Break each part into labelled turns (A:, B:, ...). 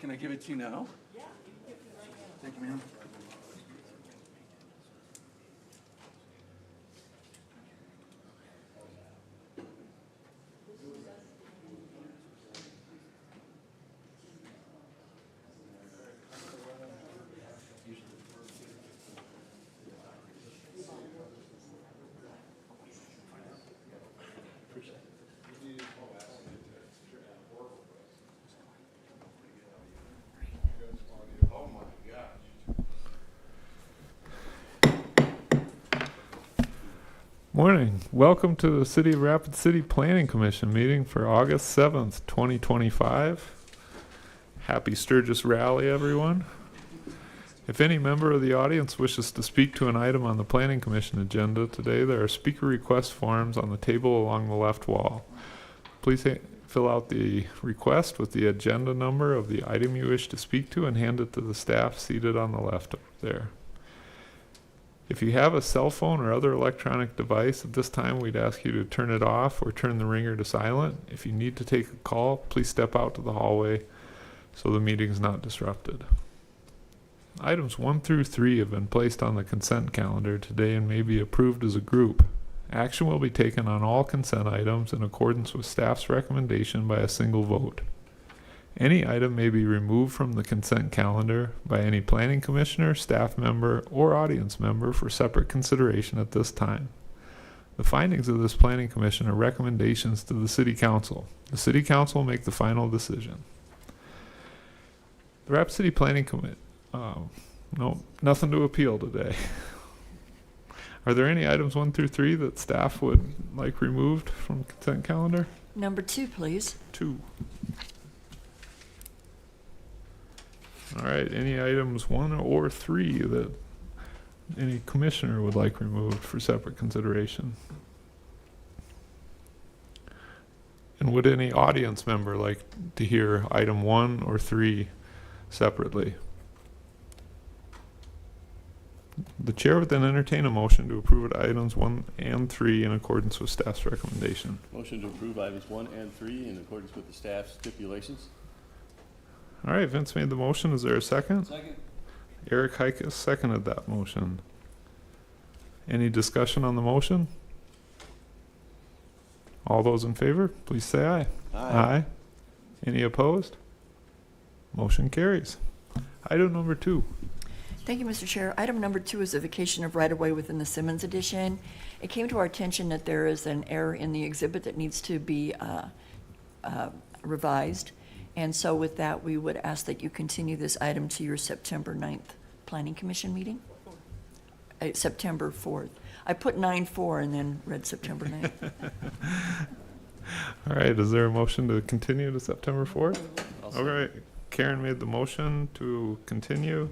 A: Can I give it to you now? Thank you, ma'am.
B: Morning. Welcome to the City of Rapid City Planning Commission meeting for August 7th, 2025. Happy Sturgis Rally, everyone. If any member of the audience wishes to speak to an item on the Planning Commission agenda today, there are speaker request forms on the table along the left wall. Please fill out the request with the agenda number of the item you wish to speak to and hand it to the staff seated on the left over there. If you have a cell phone or other electronic device, at this time we'd ask you to turn it off or turn the ringer to silent. If you need to take a call, please step out to the hallway so the meeting is not disrupted. Items 1 through 3 have been placed on the consent calendar today and may be approved as a group. Action will be taken on all consent items in accordance with staff's recommendation by a single vote. Any item may be removed from the consent calendar by any planning commissioner, staff member, or audience member for separate consideration at this time. The findings of this planning commission are recommendations to the city council. The city council will make the final decision. The Rapid City Planning Committee, no, nothing to appeal today. Are there any items 1 through 3 that staff would like removed from consent calendar?
C: Number 2, please.
B: 2. All right, any items 1 or 3 that any commissioner would like removed for separate consideration? And would any audience member like to hear item 1 or 3 separately? The chair would then entertain a motion to approve items 1 and 3 in accordance with staff's recommendation.
D: Motion to approve items 1 and 3 in accordance with the staff's stipulations.
B: All right, Vince made the motion. Is there a second?
A: Second.
B: Eric Heikus seconded that motion. Any discussion on the motion? All those in favor, please say aye. Aye. Any opposed? Motion carries. Item number 2.
C: Thank you, Mr. Chair. Item number 2 is a vacation of right-of-way within the Simmons addition. It came to our attention that there is an error in the exhibit that needs to be revised. And so with that, we would ask that you continue this item to your September 9th Planning Commission meeting. September 4th. I put 9/4 and then read September 9th.
B: All right, is there a motion to continue to September 4th? All right, Karen made the motion to continue,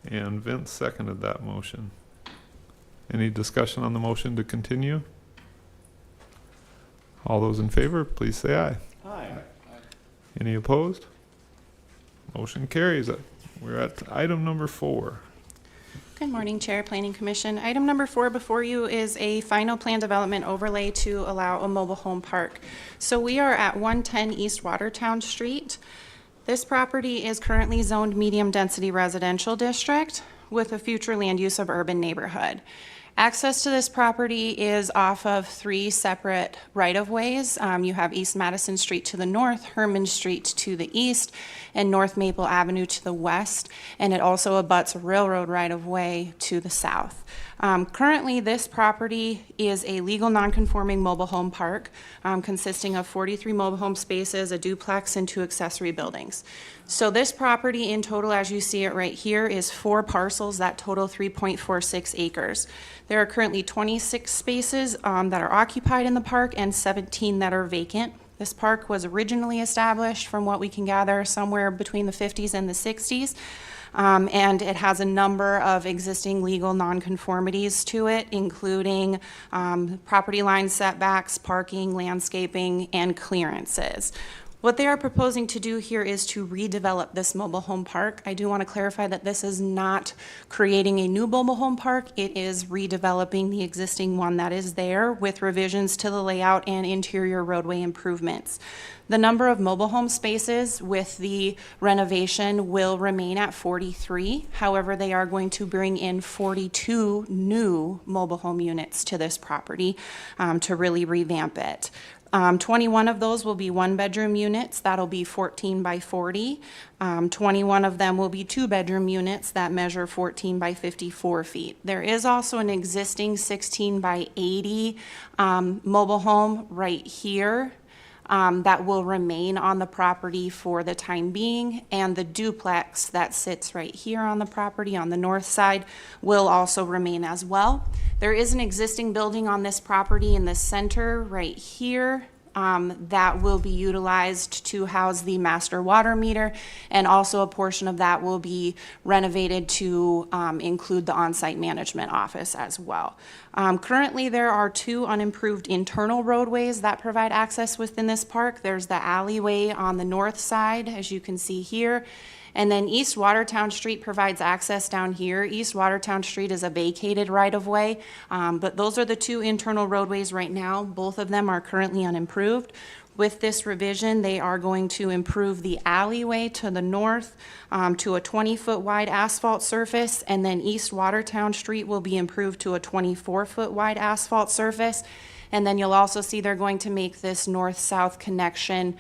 B: and Vince seconded that motion. Any discussion on the motion to continue? All those in favor, please say aye.
D: Aye.
B: Any opposed? Motion carries. We're at item number 4.
E: Good morning, Chair, Planning Commission. Item number 4 before you is a final plan development overlay to allow a mobile home park. So we are at 110 East Watertown Street. This property is currently zoned medium density residential district with a future land use of urban neighborhood. Access to this property is off of 3 separate right-of-ways. You have East Madison Street to the north, Herman Street to the east, and North Maple Avenue to the west, and it also abuts a railroad right-of-way to the south. Currently, this property is a legal non-conforming mobile home park consisting of 43 mobile home spaces, a duplex, and 2 accessory buildings. So this property in total, as you see it right here, is 4 parcels that total 3.46 acres. There are currently 26 spaces that are occupied in the park and 17 that are vacant. This park was originally established, from what we can gather, somewhere between the 50s and the 60s. And it has a number of existing legal nonconformities to it, including property line setbacks, parking, landscaping, and clearances. What they are proposing to do here is to redevelop this mobile home park. I do want to clarify that this is not creating a new mobile home park. It is redeveloping the existing one that is there with revisions to the layout and interior roadway improvements. The number of mobile home spaces with the renovation will remain at 43. However, they are going to bring in 42 new mobile home units to this property to really revamp it. 21 of those will be one-bedroom units. That'll be 14 by 40. 21 of them will be two-bedroom units that measure 14 by 54 feet. There is also an existing 16 by 80 mobile home right here that will remain on the property for the time being, and the duplex that sits right here on the property on the north side will also remain as well. There is an existing building on this property in the center right here that will be utilized to house the master water meter, and also a portion of that will be renovated to include the on-site management office as well. Currently, there are two unimproved internal roadways that provide access within this park. There's the alleyway on the north side, as you can see here, and then East Watertown Street provides access down here. East Watertown Street is a vacated right-of-way, but those are the two internal roadways right now. Both of them are currently unimproved. With this revision, they are going to improve the alleyway to the north to a 20-foot wide asphalt surface, and then East Watertown Street will be improved to a 24-foot wide asphalt surface. And then you'll also see they're going to make this north-south connection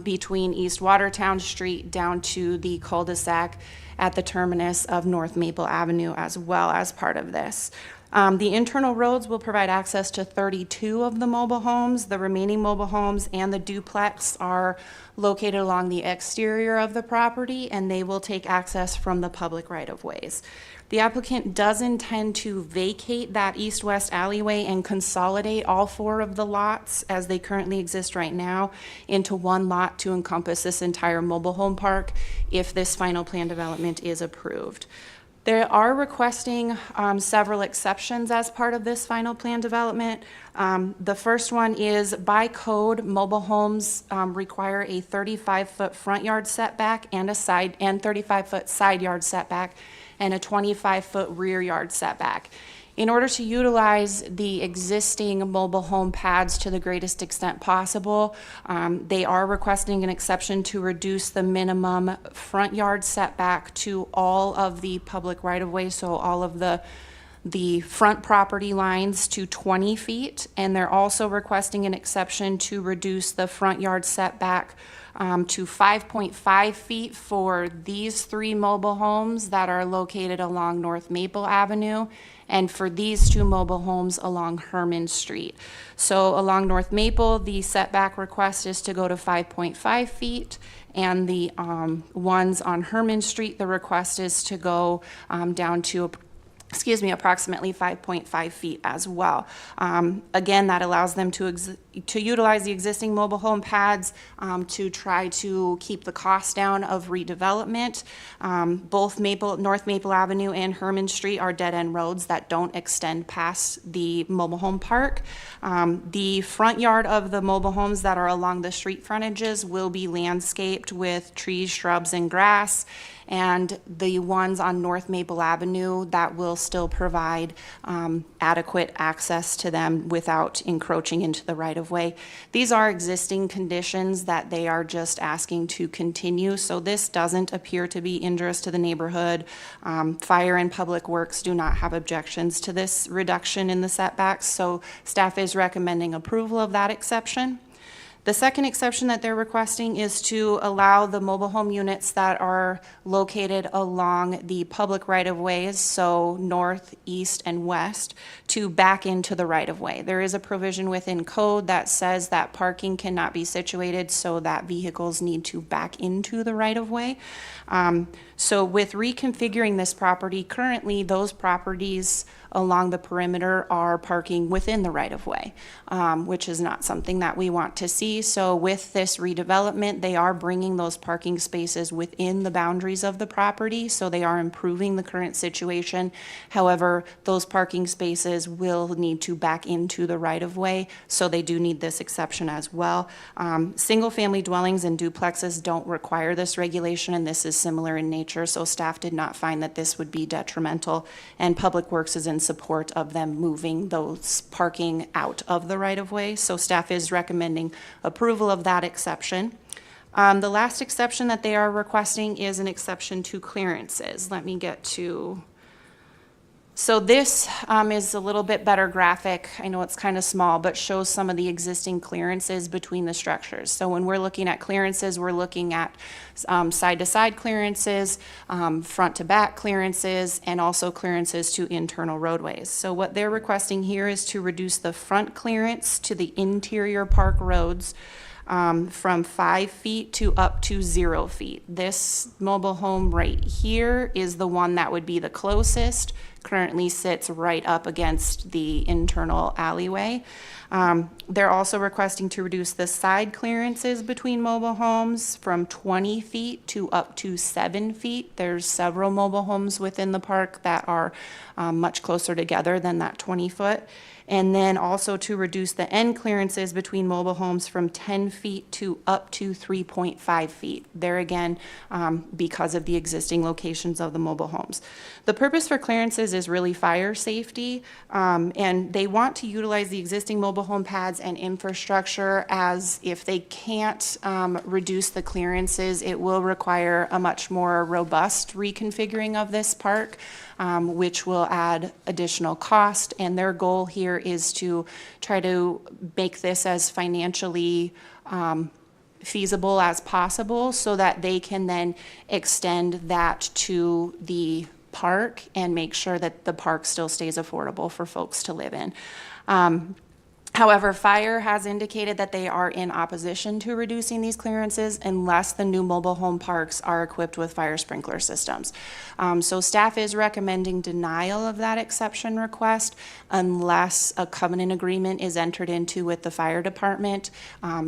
E: between East Watertown Street down to the cul-de-sac at the terminus of North Maple Avenue as well as part of this. The internal roads will provide access to 32 of the mobile homes. The remaining mobile homes and the duplex are located along the exterior of the property, and they will take access from the public right-of-ways. The applicant does intend to vacate that east-west alleyway and consolidate all four of the lots as they currently exist right now into one lot to encompass this entire mobile home park if this final plan development is approved. They are requesting several exceptions as part of this final plan development. The first one is, by code, mobile homes require a 35-foot front yard setback and 35-foot side yard setback and a 25-foot rear yard setback. In order to utilize the existing mobile home pads to the greatest extent possible, they are requesting an exception to reduce the minimum front yard setback to all of the public right-of-way, so all of the front property lines to 20 feet, and they're also requesting an exception to reduce the front yard setback to 5.5 feet for these three mobile homes that are located along North Maple Avenue, and for these two mobile homes along Herman Street. So along North Maple, the setback request is to go to 5.5 feet, and the ones on Herman Street, the request is to go down to approximately 5.5 feet as well. Again, that allows them to utilize the existing mobile home pads to try to keep the cost down of redevelopment. Both North Maple Avenue and Herman Street are dead-end roads that don't extend past the mobile home park. The front yard of the mobile homes that are along the street frontages will be landscaped with trees, shrubs, and grass, and the ones on North Maple Avenue, that will still provide adequate access to them without encroaching into the right-of-way. These are existing conditions that they are just asking to continue, so this doesn't appear to be injurious to the neighborhood. Fire and Public Works do not have objections to this reduction in the setbacks, so staff is recommending approval of that exception. The second exception that they're requesting is to allow the mobile home units that are located along the public right-of-ways, so north, east, and west, to back into the right-of-way. There is a provision within code that says that parking cannot be situated so that vehicles need to back into the right-of-way. So with reconfiguring this property, currently those properties along the perimeter are parking within the right-of-way, which is not something that we want to see. property. So with this redevelopment, they are bringing those parking spaces within the boundaries of the property, so they are improving the current situation. However, those parking spaces will need to back into the right-of-way, so they do need this exception as well. Single-family dwellings and duplexes don't require this regulation, and this is similar in nature, so staff did not find that this would be detrimental, and Public Works is in support of them moving those parking out of the right-of-way, so staff is recommending approval of that exception. The last exception that they are requesting is an exception to clearances. Let me get to... So this is a little bit better graphic. I know it's kind of small, but shows some of the existing clearances between the structures. So when we're looking at clearances, we're looking at side-to-side clearances, front-to-back clearances, and also clearances to internal roadways. So what they're requesting here is to reduce the front clearance to the interior park roads from 5 feet to up to 0 feet. This mobile home right here is the one that would be the closest, currently sits right up against the internal alleyway. They're also requesting to reduce the side clearances between mobile homes from 20 feet to up to 7 feet. There's several mobile homes within the park that are much closer together than that 20 foot. And then also to reduce the end clearances between mobile homes from 10 feet to up to 3.5 feet. There again, because of the existing locations of the mobile homes. The purpose for clearances is really fire safety, and they want to utilize the existing mobile home pads and infrastructure, as if they can't reduce the clearances, it will require a much more robust reconfiguring of this park, which will add additional cost, and their goal here is to try to make this as financially feasible as possible, so that they can then extend that to the park and make sure that the park still stays affordable for folks to live in. However, fire has indicated that they are in opposition to reducing these clearances unless the new mobile home parks are equipped with fire sprinkler systems. So staff is recommending denial of that exception request unless a covenant agreement is entered into with the fire department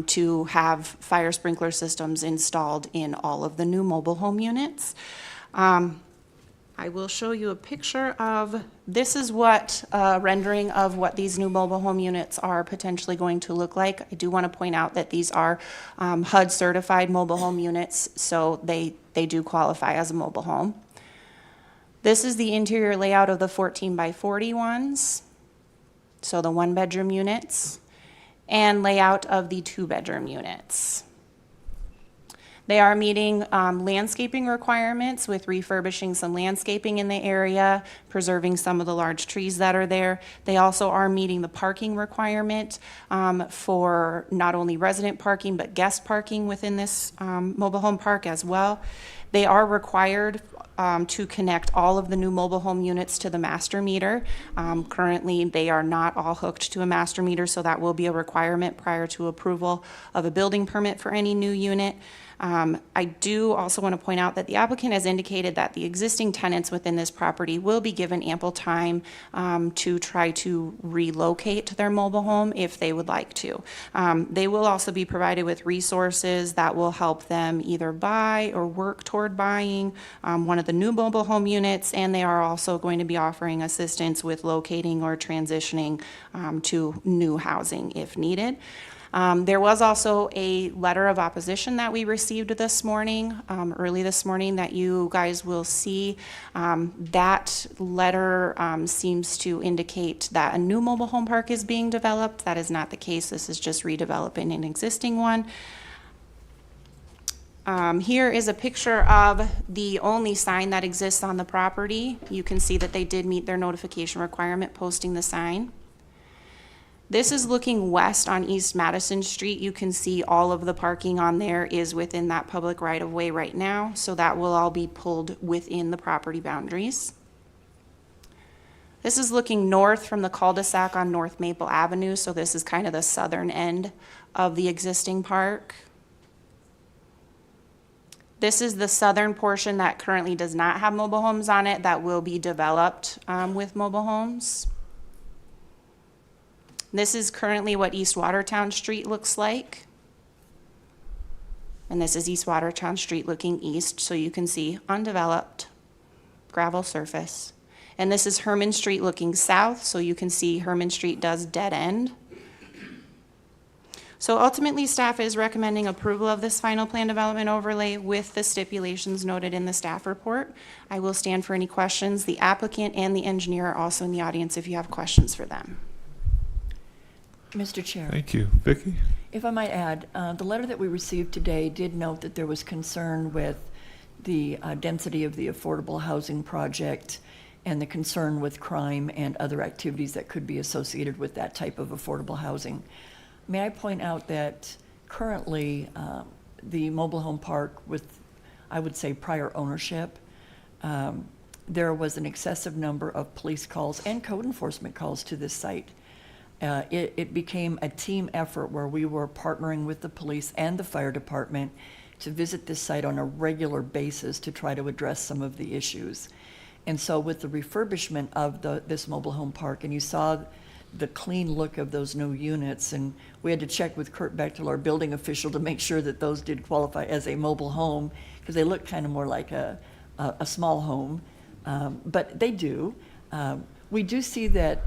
E: to have fire sprinkler systems installed in all of the new mobile home units. I will show you a picture of, this is what rendering of what these new mobile home units are potentially going to look like. I do want to point out that these are HUD certified mobile home units, so they do qualify as a mobile home. This is the interior layout of the 14 by 40 ones, so the 1-bedroom units, and layout of the 2-bedroom units. They are meeting landscaping requirements with refurbishing some landscaping in the area, preserving some of the large trees that are there. They also are meeting the parking requirement for not only resident parking, but guest parking within this mobile home park as well. They are required to connect all of the new mobile home units to the master meter. Currently, they are not all hooked to a master meter, so that will be a requirement prior to approval of a building permit for any new unit. I do also want to point out that the applicant has indicated that the existing tenants within this property will be given ample time to try to relocate to their mobile home if they would like to. They will also be provided with resources that will help them either buy or work toward buying one of the new mobile home units, and they are also going to be offering assistance with locating or transitioning to new housing if needed. There was also a letter of opposition that we received this morning, early this morning, that you guys will see. That letter seems to indicate that a new mobile home park is being developed. That is not the case. This is just redeveloping an existing one. Here is a picture of the only sign that exists on the property. You can see that they did meet their notification requirement posting the sign. This is looking west on East Madison Street. You can see all of the parking on there is within that public right-of-way right now, so that will all be pulled within the property boundaries. This is looking north from the cul-de-sac on North Maple Avenue, so this is kind of the southern end of the existing park. This is the southern portion that currently does not have mobile homes on it that will be developed with mobile homes. This is currently what East Watertown Street looks like. And this is East Watertown Street looking east, so you can see undeveloped gravel surface. And this is Herman Street looking south, so you can see Herman Street does dead end. So ultimately, staff is recommending approval of this final plan development overlay with the stipulations noted in the staff report. I will stand for any questions. The applicant and the engineer are also in the audience if you have questions for them.
C: Mr. Chair,
B: Thank you. Vicki?
C: if I might add, the letter that we received today did note that there was concern with the density of the affordable housing project and the concern with crime and other activities that could be associated with that type of affordable housing. May I point out that currently the mobile home park with, I would say, prior ownership, there was an excessive number of police calls and code enforcement calls to this site. It became a team effort where we were partnering with the police and the fire department to visit this site on a regular basis to try to address some of the issues. And so with the refurbishment of this mobile home park, and you saw the clean look of those new units, and we had to check with Kurt Bechtel, our building official, to make sure that those did qualify as a mobile home, because they look kind of more like a small home, but they do. We do see that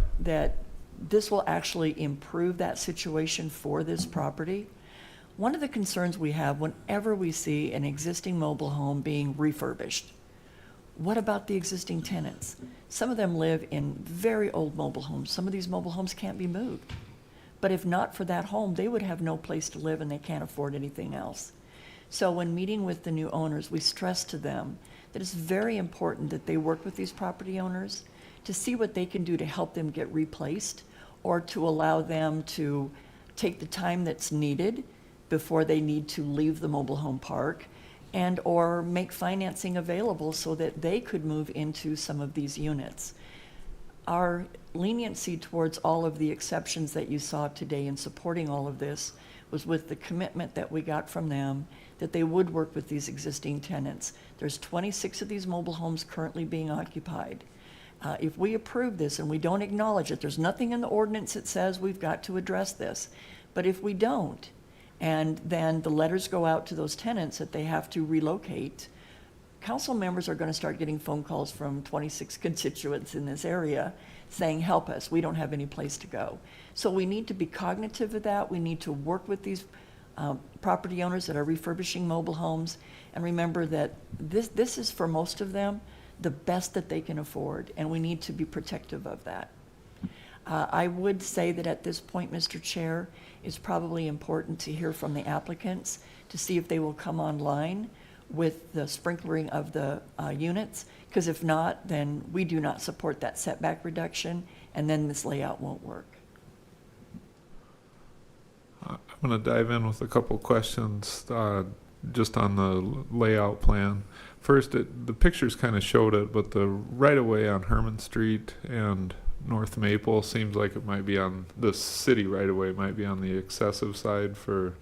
C: this will actually improve that situation for this property. One of the concerns we have whenever we see an existing mobile home being refurbished, what about the existing tenants? Some of them live in very old mobile homes. Some of these mobile homes can't be moved. But if not for that home, they would have no place to live and they can't afford anything else. So when meeting with the new owners, we stress to them that it's very important that they work with these property owners to see what they can do to help them get replaced, or to allow them to take the time that's needed before they need to leave the mobile home park, and or make financing available so that they could move into some of these units. Our leniency towards all of the exceptions that you saw today in supporting all of this was with the commitment that we got from them that they would work with these existing tenants. There's 26 of these mobile homes currently being occupied. If we approve this and we don't acknowledge it, there's nothing in the ordinance that says we've got to address this. But if we don't, and then the letters go out to those tenants that they have to relocate, council members are going to start getting phone calls from 26 constituents in this area saying, help us, we don't have any place to go. So we need to be cognitive of that. We need to work with these property owners that are refurbishing mobile homes, and remember that this is, for most of them, the best that they can afford, and we need to be protective of that. I would say that at this point, Mr. Chair, it's probably important to hear from the applicants to see if they will come online with the sprinklering of the units, because if not, then we do not support that setback reduction, and then this layout won't work.
B: I'm going to dive in with a couple questions just on the layout plan. First, the pictures kind of showed it, but the right-of-way on Herman Street and North Maple seems like it might be on the city right-of-way, might be on the excessive side for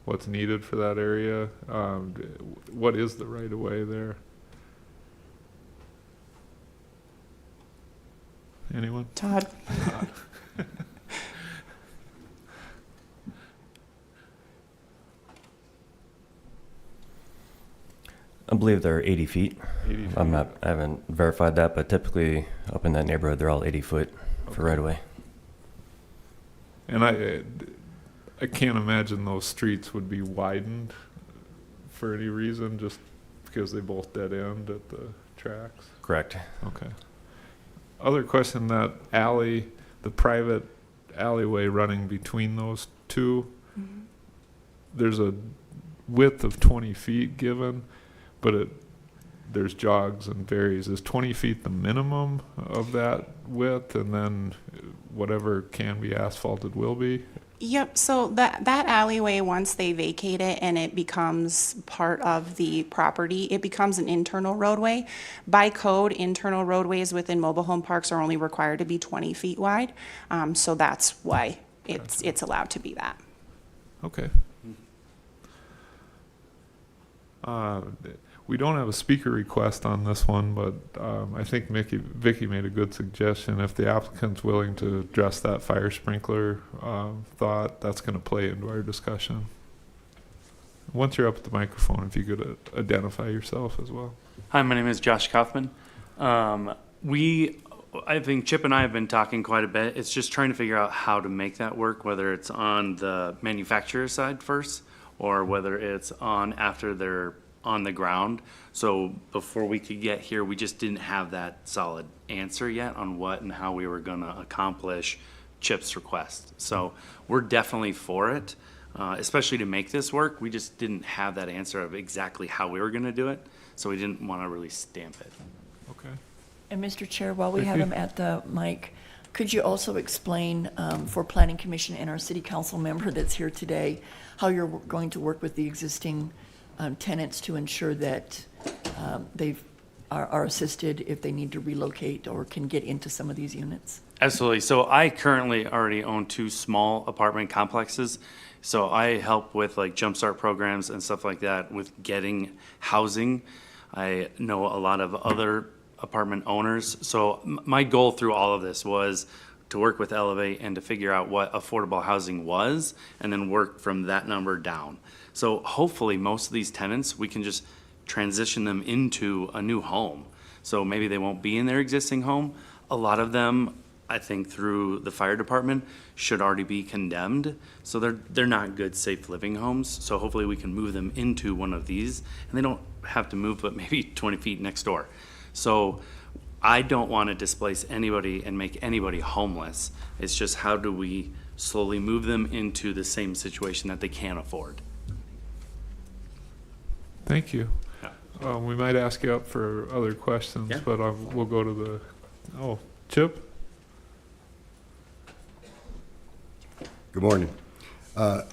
B: what's needed for that area. What is the right-of-way there? Anyone?
E: Todd?
F: I believe they're 80 feet.
B: 80 feet.
F: I haven't verified that, but typically up in that neighborhood, they're all 80 foot for right away.
B: And I can't imagine those streets would be widened for any reason, just because they both dead end at the tracks.
F: Correct.
B: Okay. Other question, that alley, the private alleyway running between those two, there's a width of 20 feet given, but there's jogs and varies. Is 20 feet the minimum of that width, and then whatever can be asphalted will be?
E: Yep, so that alleyway, once they vacate it and it becomes part of the property, it becomes an internal roadway. By code, internal roadways within mobile home parks are only required to be 20 feet wide. So that's why it's allowed to be that.
B: Okay. We don't have a speaker request on this one, but I think Vicki made a good suggestion. If the applicant's willing to address that fire sprinkler thought, that's going to play into our discussion. Once you're up at the microphone, if you could identify yourself as well.
G: Hi, my name is Josh Kaufman. I think Chip and I have been talking quite a bit. It's just trying to figure out how to make that work, whether it's on the manufacturer side first or whether it's on after they're on the ground. So before we could get here, we just didn't have that solid answer yet on what and how we were going to accomplish Chip's request. So we're definitely for it, especially to make this work. We just didn't have that answer of exactly how we were going to do it. So we didn't want to really stamp it.
B: Okay.
C: And Mr. Chair, while we have him at the mic, could you also explain for Planning Commission and our city council member that's here today, how you're going to work with the existing tenants to ensure that they are assisted if they need to relocate or can get into some of these units?
G: Absolutely. So I currently already own 2 small apartment complexes. So I help with like jumpstart programs and stuff like that with getting housing. I know a lot of other apartment owners. So my goal through all of this was to work with Elevate and to figure out what affordable housing was and then work from that number down. So hopefully most of these tenants, we can just transition them into a new home. So maybe they won't be in their existing home. A lot of them, I think through the fire department, should already be condemned. So they're not good, safe living homes. So hopefully we can move them into one of these and they don't have to move but maybe 20 feet next door. So I don't want to displace anybody and make anybody homeless. It's just how do we slowly move them into the same situation that they can't afford.
B: Thank you.
G: Yeah.
B: We might ask you up for other questions,
G: Yeah.
B: but we'll go to Chip?
H: Good morning. I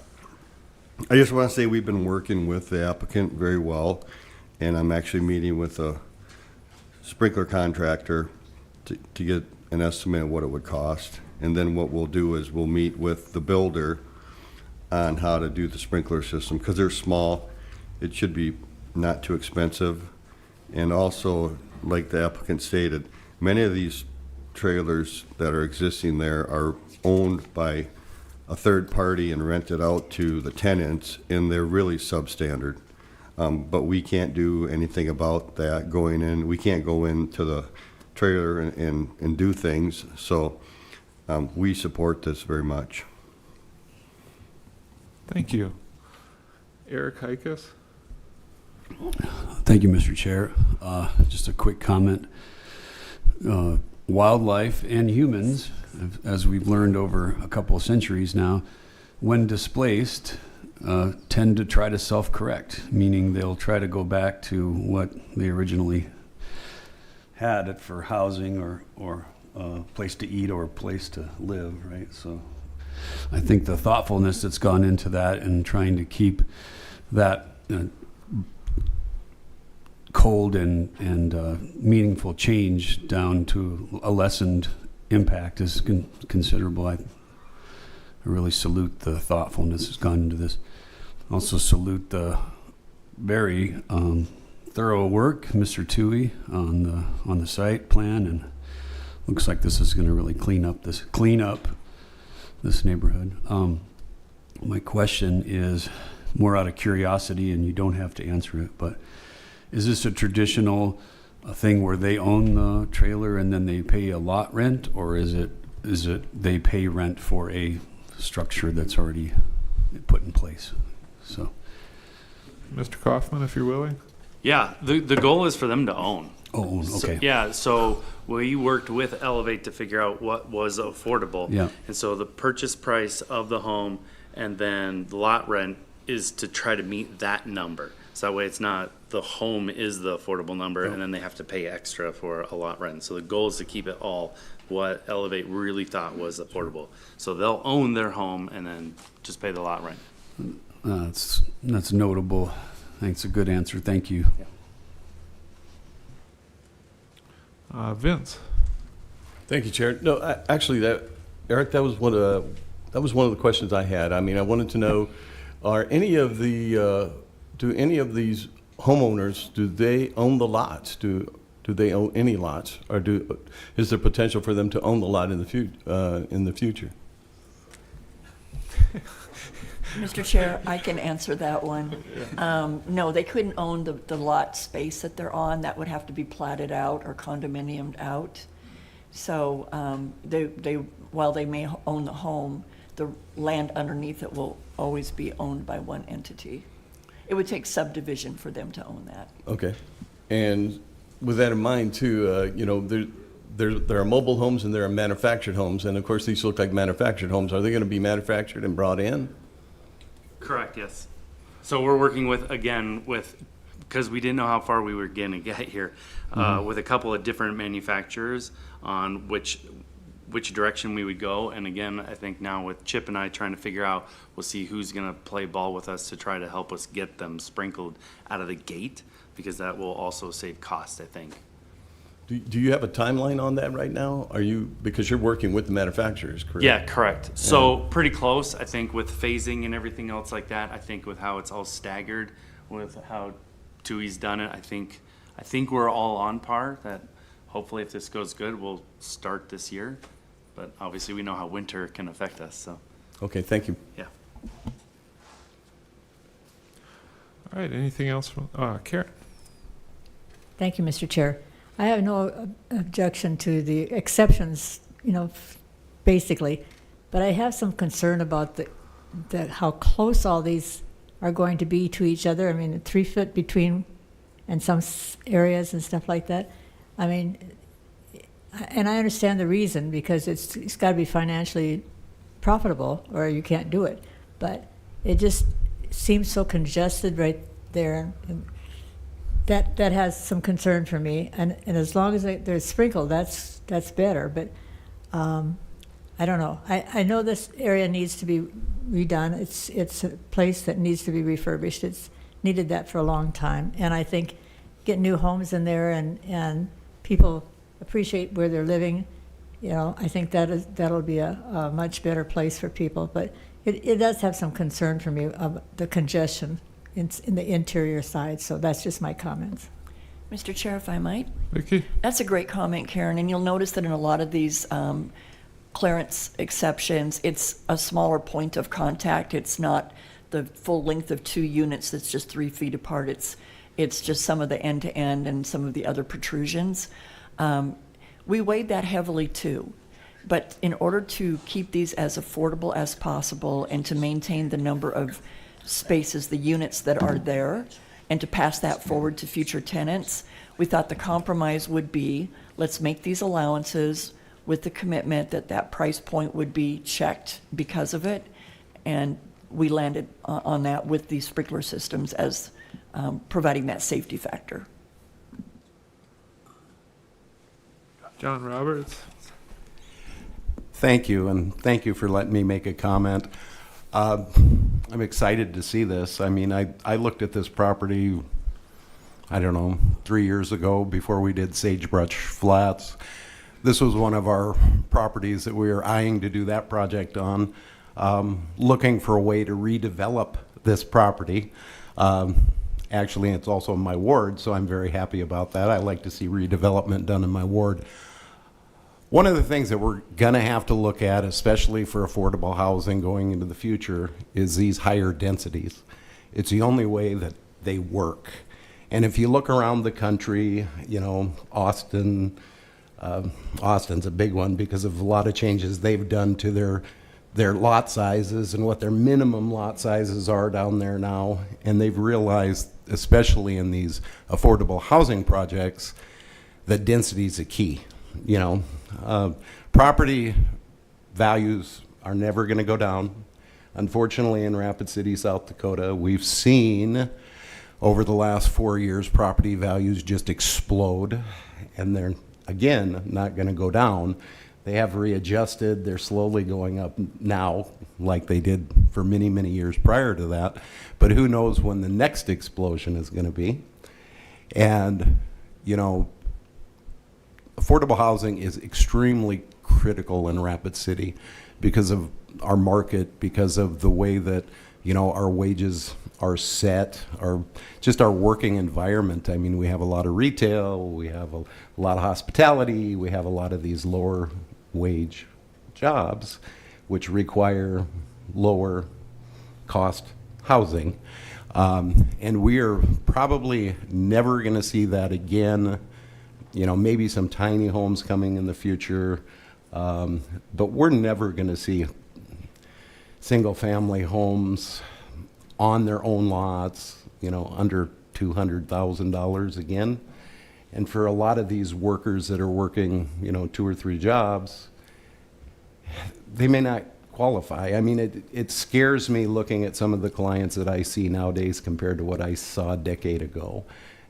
H: just want to say we've been working with the applicant very well, and I'm actually meeting with a sprinkler contractor to get an estimate of what it would cost. And then what we'll do is we'll meet with the builder on how to do the sprinkler system. Because they're small, it should be not too expensive. And also, like the applicant stated, many of these trailers that are existing there are owned by a third party and rented out to the tenants, and they're really substandard. But we can't do anything about that going in. We can't go into the trailer and do things. So we support this very much.
B: Thank you. Eric Hikas?
I: Thank you, Mr. Chair. Just a quick comment. Wildlife and humans, as we've learned over a couple of centuries now, when displaced, tend to try to self-correct, meaning they'll try to go back to what they originally had it for housing or a place to eat or a place to live, right? So I think the thoughtfulness that's gone into that and trying to keep that cold and meaningful change down to a lessened impact is considerable. I really salute the thoughtfulness that's gone into this. Also salute the very thorough work, Mr. Toohey, on the site plan, and looks like this is going to really clean up this neighborhood. My question is more out of curiosity, and you don't have to answer it, but is this a traditional thing where they own the trailer and then they pay a lot rent, or is it they pay rent for a structure that's already put in place? So,
B: Mr. Kaufman, if you're willing.
G: Yeah, the goal is for them to own.
I: oh, okay.
G: So, yeah, so we worked with Elevate to figure out what was affordable.
I: Yeah.
G: And so the purchase price of the home and then the lot rent is to try to meet that number. So that way it's not the home is the affordable number and then they have to pay extra for a lot rent. So the goal is to keep it all what Elevate really thought was affordable. So they'll own their home and then just pay the lot rent.
I: That's notable. Thanks, a good answer. Thank you.
B: Vince?
D: Thank you, Chair. No, actually, Eric, that was one of the questions I had. I mean, I wanted to know, do any of these homeowners, do they own the lots? Do they own any lots, or is there potential for them to own the lot in the future?
C: Mr. Chair, I can answer that one. No, they couldn't own the lot space that they're on. That would have to be platted out or condominiumed out. So while they may own the home, the land underneath it will always be owned by one entity. It would take subdivision for them to own that.
D: Okay. And with that in mind too, there are mobile homes and there are manufactured homes. And of course, these look like manufactured homes. Are they going to be manufactured and brought in?
G: Correct, yes. So we're working because we didn't know how far we were going to get here, with a couple of different manufacturers on which direction we would go. And again, I think now with Chip and I trying to figure out, we'll see who's going to play ball with us to try to help us get them sprinkled out of the gate, because that will also save cost, I think.
D: Do you have a timeline on that right now? Because you're working with the manufacturers, correct?
G: Yeah, correct. So pretty close, I think, with phasing and everything else like that. I think with how it's all staggered, with how TUI's done it, I think we're all on par. That hopefully, if this goes good, we'll start this year. But obviously, we know how winter can affect us. So
D: Okay, thank you.
G: yeah.
B: All right, anything else from Karen?
J: Thank you, Mr. Chair. I have no objection to the exceptions, basically, but I have some concern about how close all these are going to be to each other. I mean, 3 foot between and some areas and stuff like that. I mean, and I understand the reason, because it's got to be financially profitable or you can't do it. But it just seems so congested right there. And that has some concern for me. And as long as they're sprinkled, that's better. But I don't know. I know this area needs to be redone. It's a place that needs to be refurbished. It's needed that for a long time. And I think get new homes in there and people appreciate where they're living. I think that'll be a much better place for people. But it does have some concern for me of the congestion in the interior side. So that's just my comments.
C: Mr. Chair, if I might?
B: Vicki?
C: That's a great comment, Karen, and you'll notice that in a lot of these clearance exceptions, it's a smaller point of contact. It's not the full length of 2 units that's just 3 feet apart. It's just some of the end-to-end and some of the other protrusions. We weighed that heavily too, but in order to keep these as affordable as possible and to maintain the number of spaces, the units that are there, and to pass that forward to future tenants, we thought the compromise would be, let's make these allowances with the commitment that price point would be checked because of it. And we landed on that with these sprinkler systems as providing that safety factor.
B: John Roberts?
K: Thank you, and thank you for letting me make a comment. I'm excited to see this. I mean, I looked at this property, 3 years ago before we did Sagebrush Flats. This was one of our properties that we were eyeing to do that project on, looking for a way to redevelop this property. Actually, it's also in my ward, so I'm very happy about that. I like to see redevelopment done in my ward. One of the things that we're going to have to look at, especially for affordable housing going into the future, is these higher densities. It's the only way that they work. And if you look around the country, Austin's a big one because of a lot of changes they've done to their lot sizes and what their minimum lot sizes are down there now. And they've realized, especially in these affordable housing projects, that density is a key. Property values are never going to go down. Unfortunately, in Rapid City, South Dakota, we've seen over the last 4 years property values just explode, and they're, again, not going to go down. They have readjusted. They're slowly going up now, like they did for many, many years prior to that. But who knows when the next explosion is going to be. And, affordable housing is extremely critical in Rapid City because of our market, because of the way that, our wages are set, just our working environment. I mean, we have a lot of retail, we have a lot of hospitality, we have a lot of these lower wage jobs, which require lower cost housing. And we are probably never going to see that again. You know, maybe some tiny homes coming in the future, but we're never going to see single-family homes on their own lots, you know, under $200,000 again. And for a lot of these workers that are working, you know, 2 or 3 jobs, they may not qualify. I mean, it scares me looking at some of the clients that I see nowadays compared to what I saw a decade ago.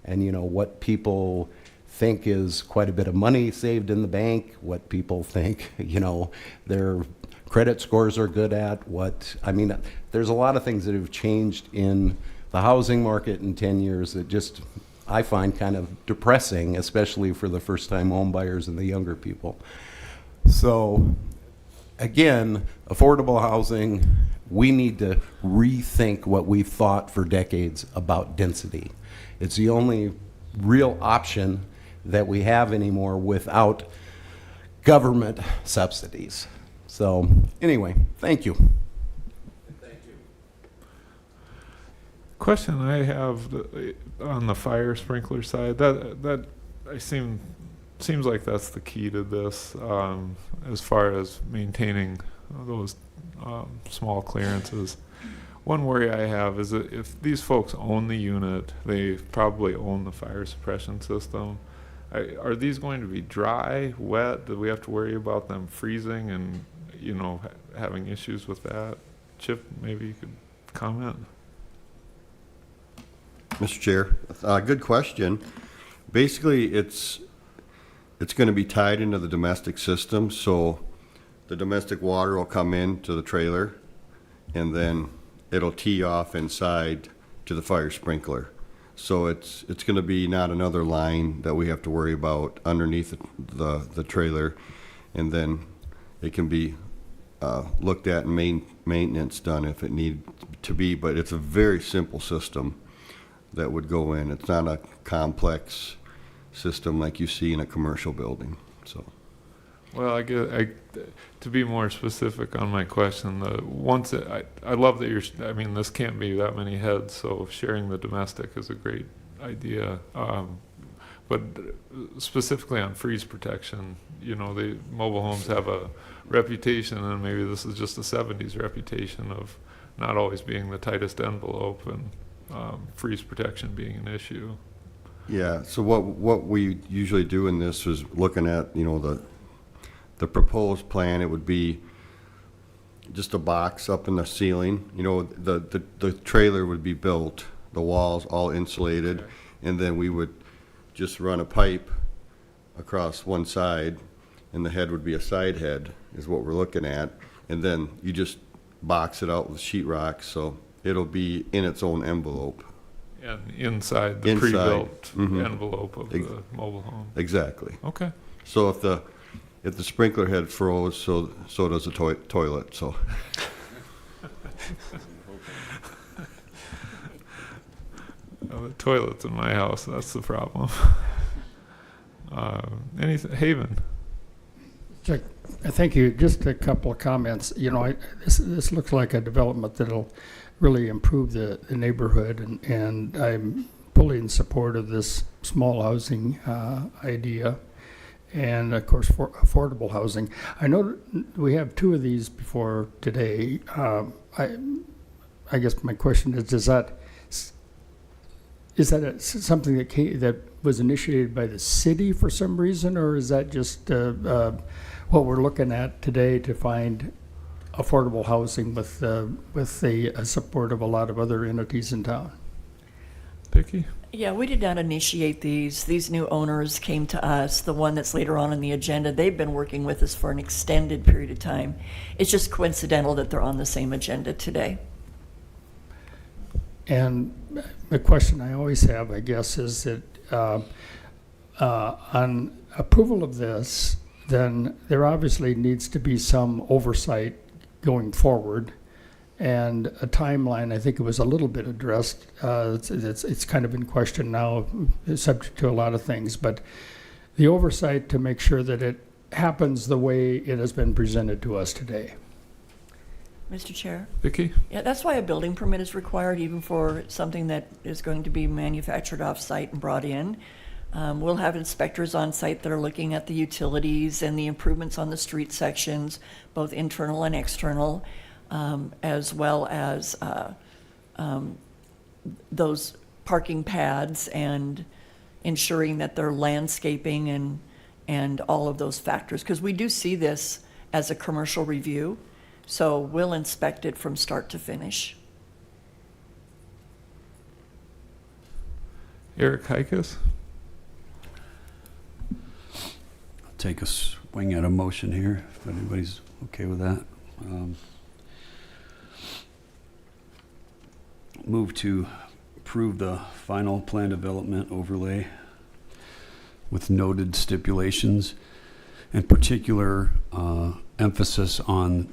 K: And, you know, what people think is quite a bit of money saved in the bank, what people think, you know, their credit scores are good at, I mean, there's a lot of things that have changed in the housing market in 10 years that just, I find kind of depressing, especially for the first-time home buyers and the younger people. So, again, affordable housing, we need to rethink what we've thought for decades about density. It's the only real option that we have anymore without government subsidies. So, anyway, thank you.
B: Question I have on the fire sprinkler side, that seems like that's the key to this, as far as maintaining those small clearances. One worry I have is that if these folks own the unit, they probably own the fire suppression system. Are these going to be dry, wet? Do we have to worry about them freezing and, you know, having issues with that? Chip, maybe you could comment.
H: Mr. Chair, good question. Basically, it's going to be tied into the domestic system, so the domestic water will come into the trailer, and then it'll tee off inside to the fire sprinkler. So it's going to be not another line that we have to worry about underneath the trailer, and then it can be looked at and maintenance done if it need to be. But it's a very simple system that would go in. It's not a complex system like you see in a commercial building. So,
B: well, to be more specific on my question, I love that I mean, this can't be that many heads, so sharing the domestic is a great idea. But specifically on freeze protection, you know, the mobile homes have a reputation, and maybe this is just the 70s reputation of not always being the tightest envelope, and freeze protection being an issue.
H: yeah, so what we usually do in this is looking at, you know, the proposed plan. It would be just a box up in the ceiling. You know, the trailer would be built, the walls all insulated, okay, and then we would just run a pipe across one side, and the head would be a side head, is what we're looking at. And then you just box it out with sheetrock, so it'll be in its own envelope.
B: And inside the pre-built envelope of the mobile home.
H: Exactly.
B: Okay.
H: So if the sprinkler head froze, so does the toilet. So.
B: The toilet's in my house. That's the problem. Haven.
L: Thank you. Just a couple of comments. You know, this looks like a development that'll really improve the neighborhood, and I'm fully in support of this small housing idea, and of course for affordable housing. I know we have 2 of these before today. I guess my question is that something that was initiated by the city for some reason, or is that just what we're looking at today to find affordable housing with the support of a lot of other entities in town?
B: Vicki?
C: Yeah, we did not initiate these. These new owners came to us. The one that's later on the agenda, they've been working with us for an extended period of time. It's just coincidental that they're on the same agenda today.
L: And the question I always have, I guess, is that on approval of this, then there obviously needs to be some oversight going forward, and a timeline. I think it was a little bit addressed. It's kind of in question now, subject to a lot of things, but the oversight to make sure that it happens the way it has been presented to us today.
C: Mr. Chair?
B: Vicky?
C: Yeah, that's why a building permit is required, even for something that is going to be manufactured off-site and brought in. We'll have inspectors on site that are looking at the utilities and the improvements on the street sections, both internal and external, as well as those parking pads and ensuring that they're landscaping and all of those factors. Because we do see this as a commercial review, so we'll inspect it from start to finish.
B: Eric Heikus?
I: Take a swing at a motion here, if anybody's okay with that. Move to approve the final plan development overlay with noted stipulations, and particular emphasis on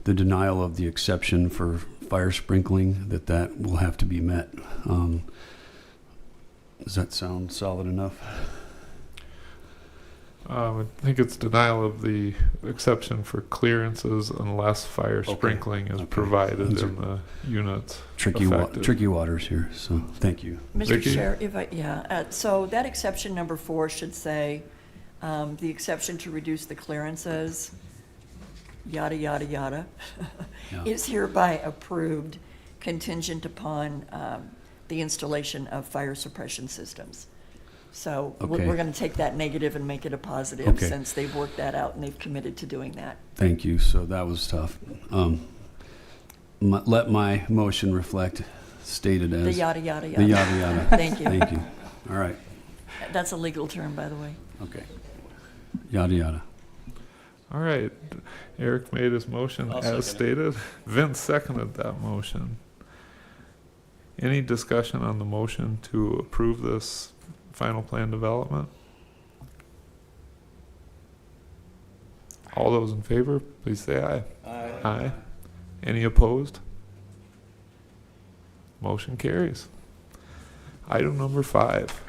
I: the denial of the exception for fire sprinkling, that will have to be met. Does that sound solid enough?
B: I think it's denial of the exception for clearances unless fire sprinkling is provided
I: These
B: in the units.
I: Tricky waters here, so thank you.
C: Mr.
B: Vicky?
C: Chair, so that exception number 4 should say, the exception to reduce the clearances, yada, yada, yada,
I: Yeah.
C: is hereby approved contingent upon the installation of fire suppression systems. So
I: Okay.
C: we're going to take that negative and make it a positive,
I: Okay.
C: since they've worked that out and they've committed to doing that.
I: Thank you, so that was tough. Let my motion reflect stated as.
C: The yada, yada, yada.
I: The yada, yada.
C: Thank you.
I: Thank you. All right,
C: That's a legal term, by the way.
I: okay. Yada, yada.
B: All right. Eric made his motion
D: I'll
B: as
D: second
B: stated. Vince seconded that motion. Any discussion on the motion to approve this final plan development? All those in favor, please say aye.
A: Aye.
B: Aye. Any opposed? Motion carries. Item number 5.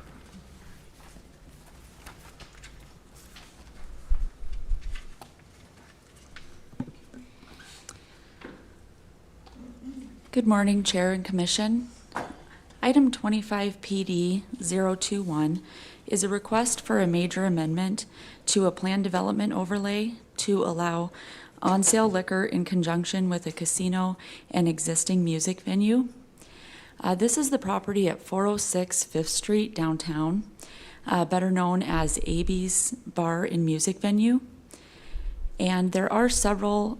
M: Good morning, Chair and Commission. Item 25 PD 021 is a request for a major amendment to a plan development overlay to allow on-sale liquor in conjunction with a casino and existing music venue. This is the property at 406 5th Street downtown, better known as AB's Bar and Music Venue. And there are several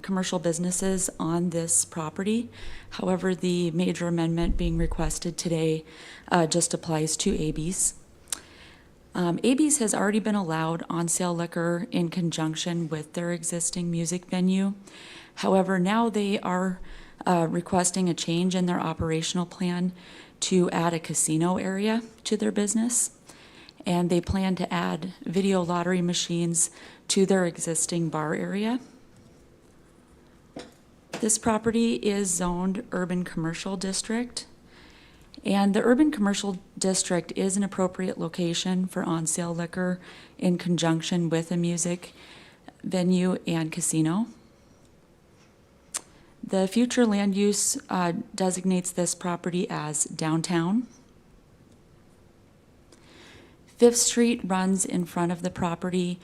M: commercial businesses on this property. However, the major amendment being requested today just applies to AB's. AB's has already been allowed on-sale liquor in conjunction with their existing music venue. However, now they are requesting a change in their operational plan to add a casino area to their business. And they plan to add video lottery machines to their existing bar area. This property is zoned Urban Commercial District, and the Urban Commercial District is an appropriate location for on-sale liquor in conjunction with a music venue and casino. The future land use designates this property as downtown. 5th Street runs in front of the property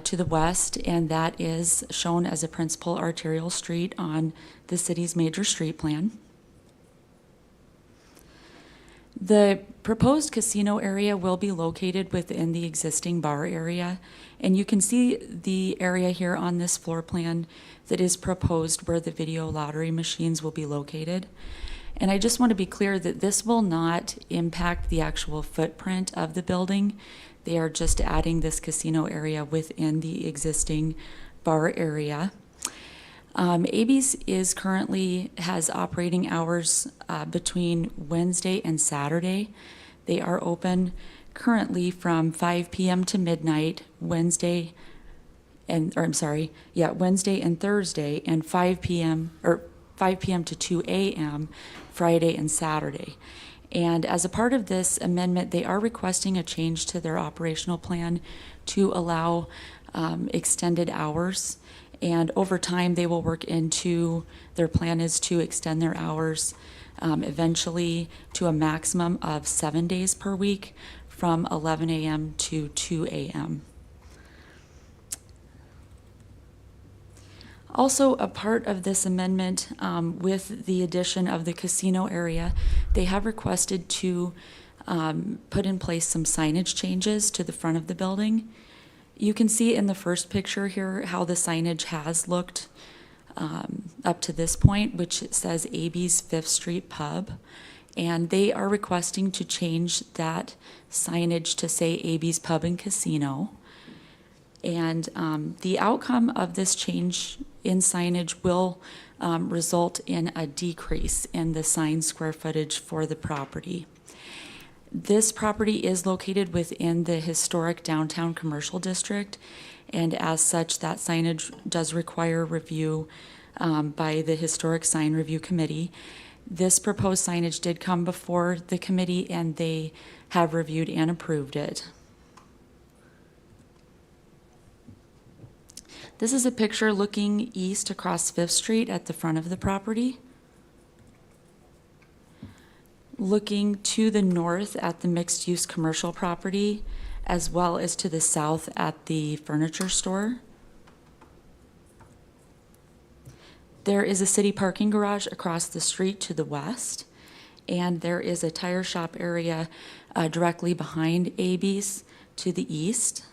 M: to the west, and that is shown as a principal arterial street on the city's major street plan. The proposed casino area will be located within the existing bar area, and you can see the area here on this floor plan that is proposed where the video lottery machines will be located. And I just want to be clear that this will not impact the actual footprint of the building. They are just adding this casino area within the existing bar area. AB's is currently has operating hours between Wednesday and Saturday. They are open currently from 5 p.m. to midnight, Wednesday and Thursday, and 5 p.m. to 2 a.m. Friday and Saturday. And as a part of this amendment, they are requesting a change to their operational plan to allow extended hours. And over time, they will work into, their plan is to extend their hours eventually to a maximum of 7 days per week from 11 a.m. to 2 a.m. Also, a part of this amendment, with the addition of the casino area, they have requested to put in place some signage changes to the front of the building. You can see in the first picture here how the signage has looked up to this point, which it says AB's Fifth Street Pub. And they are requesting to change that signage to say AB's Pub and Casino. And the outcome of this change in signage will result in a decrease in the sign square footage for the property. This property is located within the historic downtown commercial district, and as such, that signage does require review by the Historic Sign Review Committee. This proposed signage did come before the committee, and they have reviewed and approved it. This is a picture looking east across Fifth Street at the front of the property. Looking to the north at the mixed-use commercial property, as well as to the south at the furniture store. There is a city parking garage across the street to the west, and there is a tire shop area directly behind AB's to the east.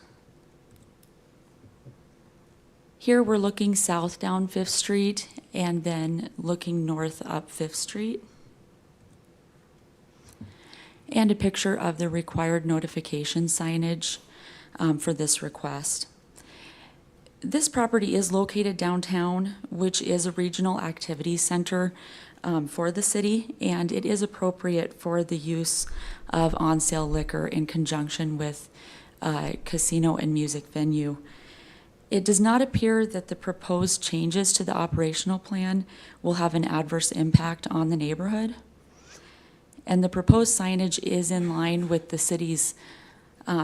M: Here we're looking south down Fifth Street and then looking north up Fifth Street. And a picture of the required notification signage for this request. This property is located downtown, which is a regional activity center for the city, and it is appropriate for the use of on-sale liquor in conjunction with casino and music venue. It does not appear that the proposed changes to the operational plan will have an adverse impact on the neighborhood. And the proposed signage is in line with the city's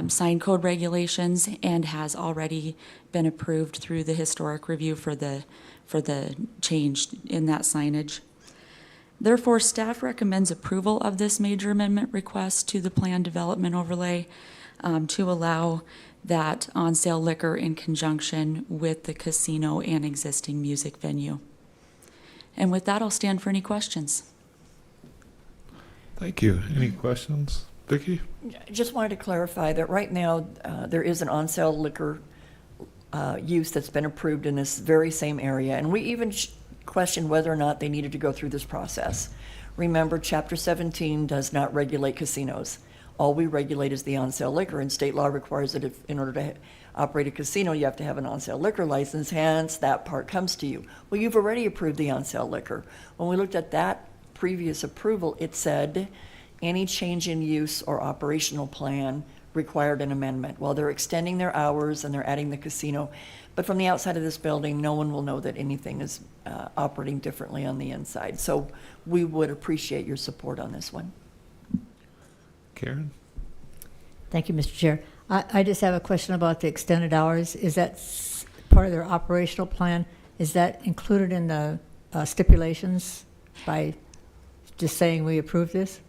M: sign code regulations and has already been approved through the historic review for the change in that signage. Therefore, staff recommends approval of this major amendment request to the plan development overlay to allow that on-sale liquor in conjunction with the casino and existing music venue. And with that, I'll stand for any questions.
B: Thank you. Any questions? Vicki?
C: Just wanted to clarify that right now, there is an on-sale liquor use that's been approved in this very same area, and we even questioned whether or not they needed to go through this process. Remember, Chapter 17 does not regulate casinos. All we regulate is the on-sale liquor, and state law requires that if, in order to operate a casino, you have to have an on-sale liquor license, hence that part comes to you. Well, you've already approved the on-sale liquor. When we looked at that previous approval, it said any change in use or operational plan required an amendment. Well, they're extending their hours and they're adding the casino, but from the outside of this building, no one will know that anything is operating differently on the inside. So we would appreciate your support on this one.
B: Karen?
J: Thank you, Mr. Chair. I just have a question about the extended hours. Is that part of their operational plan? Is that included in the stipulations by just saying we approve this?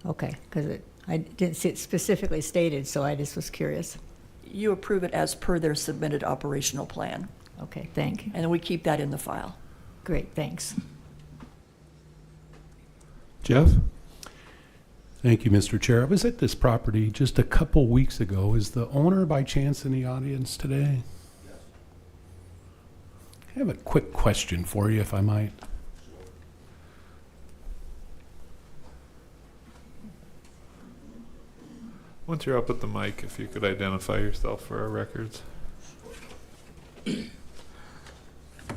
J: Okay, because I didn't see it specifically stated, so I just was curious.
C: You approve it as per their submitted operational plan.
J: Okay, thank you.
C: And then we keep that in the file.
J: Great, thanks.
B: Jeff?
N: Thank you, Mr. Chair. I was at this property just a couple weeks ago. Is the owner by chance in the audience today? Yes. I have a quick question for you, if I might.
B: Once you're up at the mic, if you could identify yourself for our records.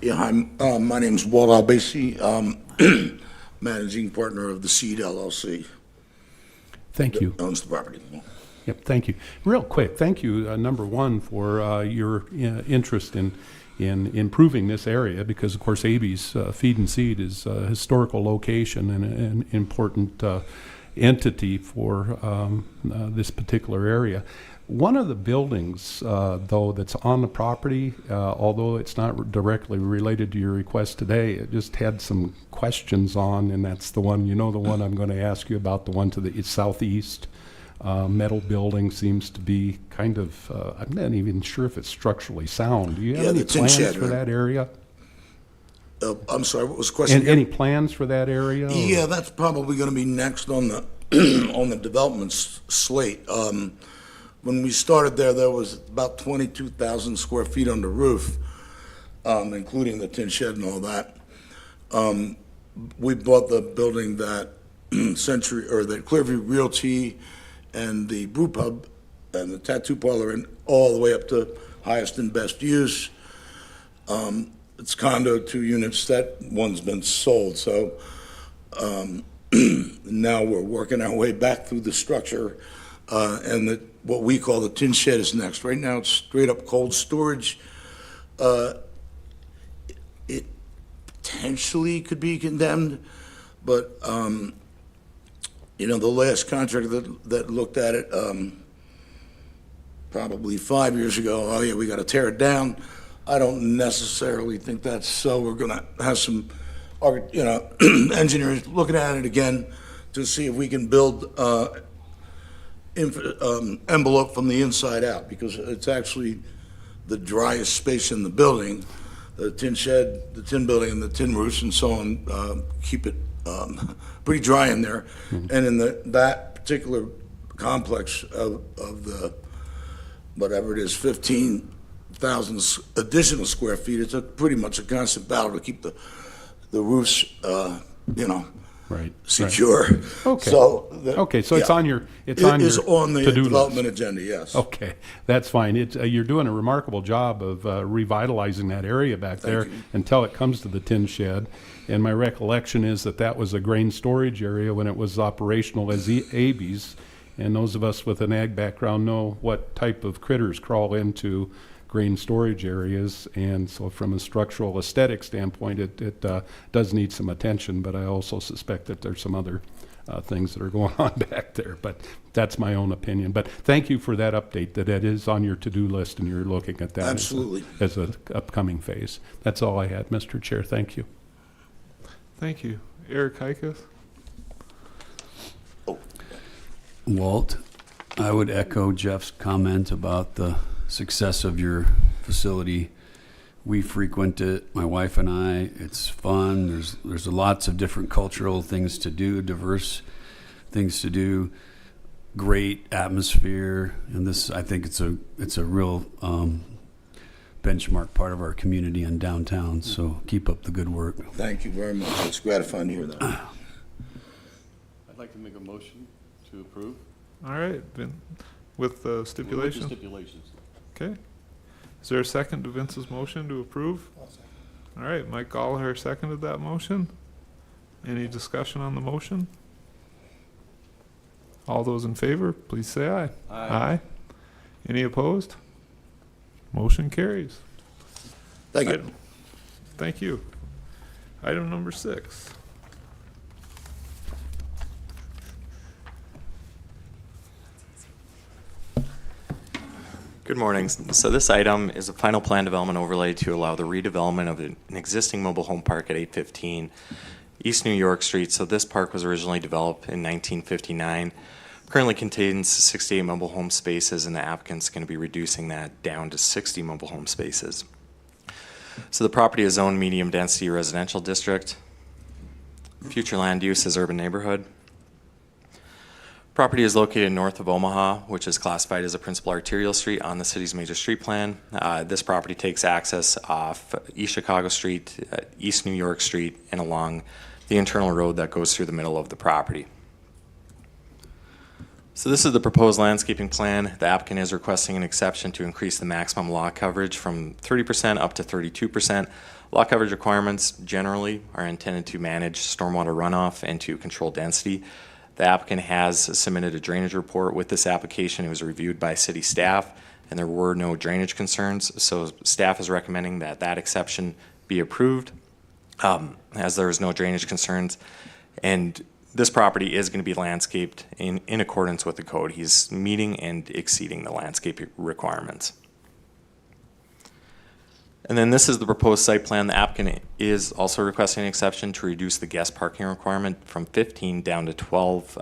O: Yeah, my name's Walt Albasi, managing partner of the Seed LLC.
N: Thank you.
O: Owns the property.
N: Yep, thank you. Real quick, thank you, number one, for your interest in improving this area, because, of course, AB's Feed and Seed is a historical location and an important entity for this particular area. One of the buildings, though, that's on the property, although it's not directly related to your request today, it just had some questions on, and that's the one, the one I'm going to ask you about, the one to the southeast. Metal building seems to be kind of, I'm not even sure if it's structurally sound. Do you have
O: Yeah,
N: any
O: the tin
N: plans
O: shed,
N: for
O: right?
N: that area?
O: I'm sorry, what was the question?
N: And any plans for that area? or-
O: Yeah, that's probably going to be next on the on the development slate. When we started there was about 22,000 square feet on the roof, including the tin shed and all that. We bought the building that Century or that Clearview Realty and the brew pub and the tattoo parlor and all the way up to highest and best use. It's condo, 2 units. That one's been sold, so now we're working our way back through the structure, and what we call the tin shed is next. Right now, it's straight up cold storage. It potentially could be condemned, but the last contractor that looked at it probably 5 years ago, oh yeah, we got to tear it down. I don't necessarily think that's so. We're going to have some, engineers looking at it again to see if we can build envelope from the inside out, because it's actually the driest space in the building. The tin shed, the tin building, and the tin roofs and so on keep it pretty dry in there. And in that particular complex of the, whatever it is, 15,000 additional square feet, it's pretty much a constant battle to keep the roofs,
N: Right.
O: secure.
N: Okay.
O: So
N: it's on your
O: It is on the
N: to-do list.
O: development agenda, yes.
N: Okay, that's fine. You're doing a remarkable job of revitalizing that area back there
O: you.
N: until it comes to the tin shed. And my recollection is that was a grain storage area when it was operational as ABs. And those of us with an ag background know what type of critters crawl into grain storage areas. And so from a structural aesthetic standpoint, it does need some attention, but I also suspect that there's some other things that are going on back there. But that's my own opinion. But thank you for that update, that it is on your to-do list and you're looking at that
O: Absolutely.
N: as an upcoming phase. That's all I had, Mr. Chair. Thank you.
B: Thank you. Eric Heikus?
I: Walt, I would echo Jeff's comment about the success of your facility. We frequent it, my wife and I. It's fun. There's lots of different cultural things to do, diverse things to do. Great atmosphere, and this, I think it's a real benchmark part of our community in downtown. So keep up the good work.
O: Thank you very much. It's gratifying to hear that.
D: I'd like to make a motion to approve.
B: All right, with the stipulation?
D: With the stipulations.
B: Okay. Is there a second to Vince's motion to approve? All right, Mike Gallagher seconded that motion. Any discussion on the motion? All those in favor, please say aye.
D: Aye.
B: Any opposed? Motion carries.
O: Thank you.
B: Thank you. Item number 6.
P: Good morning. So this item is a final plan development overlay to allow the redevelopment of an existing mobile home park at 815 East New York Street. So this park was originally developed in 1959. Currently contains 68 mobile home spaces, and the applicant's going to be reducing that down to 60 mobile home spaces. So the property is zoned medium density residential district. Future land use is urban neighborhood. Property is located north of Omaha, which is classified as a principal arterial street on the city's major street plan. This property takes access off East Chicago Street, East New York Street, and along the internal road that goes through the middle of the property. So this is the proposed landscaping plan. The applicant is requesting an exception to increase the maximum lot coverage from 30% up to 32%. Lot coverage requirements generally are intended to manage stormwater runoff and to control density. The applicant has submitted a drainage report with this application. It was reviewed by city staff, and there were no drainage concerns. So staff is recommending that that exception be approved, as there is no drainage concerns. And this property is going to be landscaped in accordance with the code. He's meeting and exceeding the landscape requirements. And then this is the proposed site plan. The applicant is also requesting an exception to reduce the guest parking requirement from 15 down to 12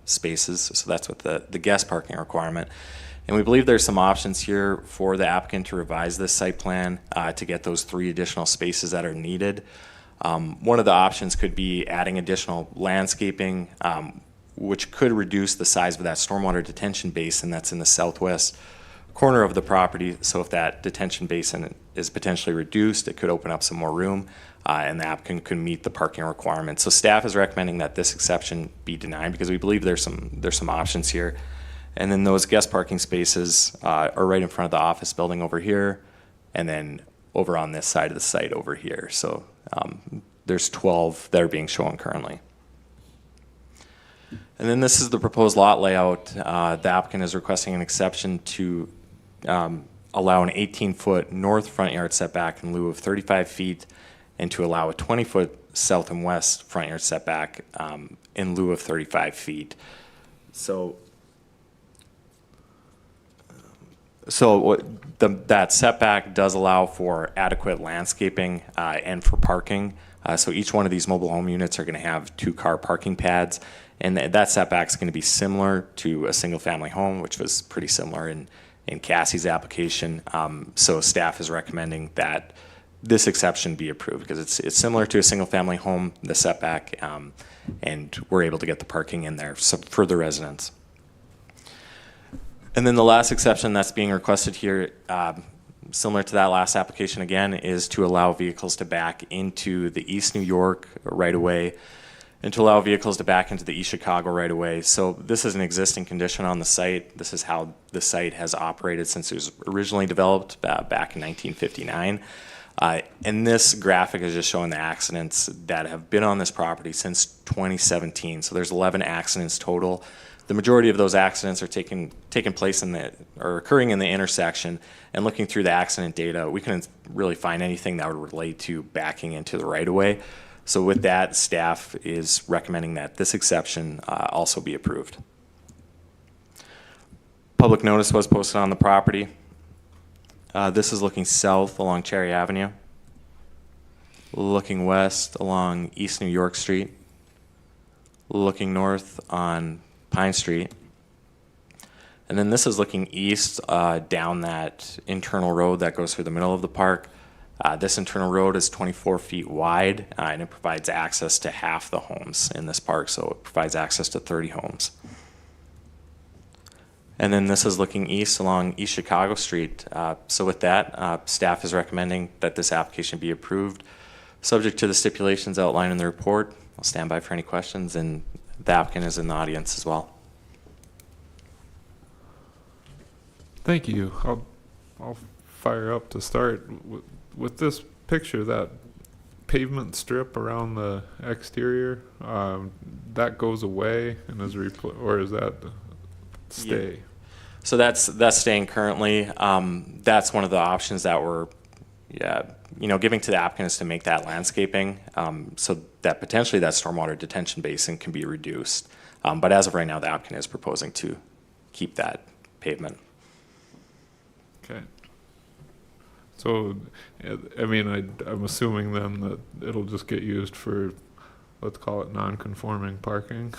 P: spaces. So that's what the guest parking requirement. And we believe there's some options here for the applicant to revise this site plan to get those 3 additional spaces that are needed. One of the options could be adding additional landscaping, which could reduce the size of that stormwater detention basin that's in the southwest corner of the property. So if that detention basin is potentially reduced, it could open up some more room, and the applicant could meet the parking requirements. So staff is recommending that this exception be denied because we believe there's some options here. And then those guest parking spaces are right in front of the office building over here, and then over on this side of the site over here. So there's 12 that are being shown currently. And then this is the proposed lot layout. The applicant is requesting an exception to allow an 18-foot north front yard setback in lieu of 35 feet, and to allow a 20-foot south and west front yard setback in lieu of 35 feet. So that setback does allow for adequate landscaping and for parking. So each one of these mobile home units are going to have 2-car parking pads, and that setback is going to be similar to a single-family home, which was pretty similar in Cassie's application. So staff is recommending that this exception be approved because it's similar to a single-family home, the setback, and we're able to get the parking in there for the residents. And then the last exception that's being requested here, similar to that last application again, is to allow vehicles to back into the East New York right-of-way and to allow vehicles to back into the East Chicago right-of-way. So this is an existing condition on the site. This is how the site has operated since it was originally developed back in 1959. And this graphic is just showing the accidents that have been on this property since 2017. So there's 11 accidents total. The majority of those accidents are taking place or occurring in the intersection. And looking through the accident data, we couldn't really find anything that would relate to backing into the right-of-way. So with that, staff is recommending that this exception also be approved. Public notice was posted on the property. This is looking south along Cherry Avenue, looking west along East New York Street, looking north on Pine Street, and then this is looking east down that internal road that goes through the middle of the park. This internal road is 24 feet wide, and it provides access to half the homes in this park, so it provides access to 30 homes. And then this is looking east along East Chicago Street. So with that, staff is recommending that this application be approved, subject to the stipulations outlined in the report. I'll stand by for any questions, and the applicant is in the audience as well.
B: Thank you. I'll fire up to start. With this picture, that pavement strip around the exterior, that goes away and is replaced, or is that stay?
P: Yeah. So that's staying currently. That's one of the options that we're giving to the applicant is to make that landscaping so that potentially that stormwater detention basin can be reduced. But as of right now, the applicant is proposing to keep that pavement.
B: Okay. So, I mean, I'm assuming then that it'll just get used for, let's call it non-conforming parking.